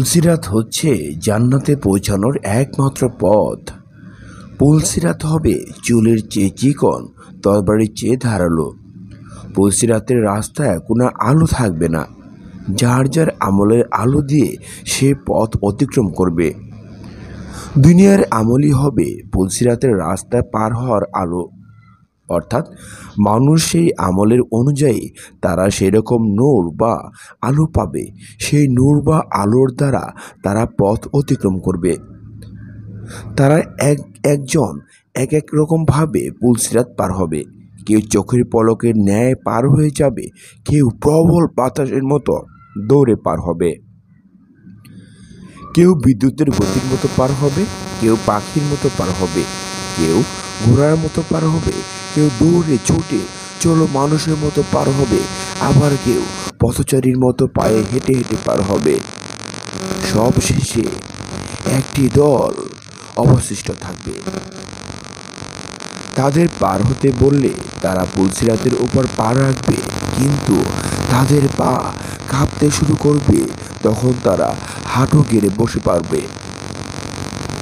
পুলসিরাত হচ্ছে জান্নাতে পৌঁছানোর একমাত্র পথ। পুলসিরাত হবে চুলের চেয়ে চিকন, তরবারির চেয়ে ধারালো। পুলসিরাতের রাস্তায় কোনো আলো থাকবে না। যার যার আমলের আলো দিয়ে সে পথ অতিক্রম করবে। দুনিয়ার আমলই হবে পুলসিরাতের রাস্তায় পার হওয়ার আলো। অর্থাৎ মানুষ সেই আমলের অনুযায়ী তারা সেরকম নূর বা আলো পাবে। সেই নূর বা আলোর দ্বারা তারা পথ অতিক্রম করবে। তারা একজন এক এক রকমভাবে পুলসিরাত পার হবে। কেউ চোখের পলকের ন্যায় পার হয়ে যাবে, কেউ প্রবল বাতাসের মতো দৌড়ে পার হবে, কেউ বিদ্যুতের গতির মতো পার হবে, কেউ পাখির মতো পার হবে, কেউ ঘোড়ার মতো পার হবে, কেউ দৌড়ে ছুটে চলো মানুষের মতো পার হবে, আবার কেউ পথচারীর মতো পায়ে হেঁটে হেঁটে পার হবে। সব শেষে একটি দল অবশিষ্ট থাকবে। তাদের পার হতে বললে তারা পুলসিরাতের উপর পা রাখবে, কিন্তু তাদের পা কাঁপতে শুরু করবে। তখন তারা হাঁটু গেড়ে বসে পারবে।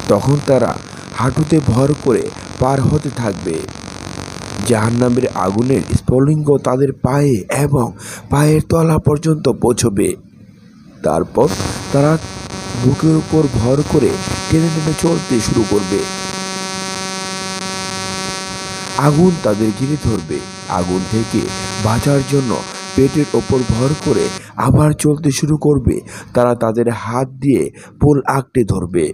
তখন তারা হাঁটুতে ভর করে পার হতে থাকবে। জাহান্নামের আগুনের স্ফুলিঙ্গ তাদের পায়ে এবং পায়ের তলা পর্যন্ত পৌঁছবে। তারপর তারা বুকের উপর ভর করে টেনে টেনে চলতে শুরু করবে। আগুন তাদের ঘিরে ধরবে। আগুন থেকে বাঁচার জন্য পেটের ওপর ভর করে আবার চলতে শুরু করবে। তারা তাদের হাত দিয়ে পোল আঁকড়ে ধরবে।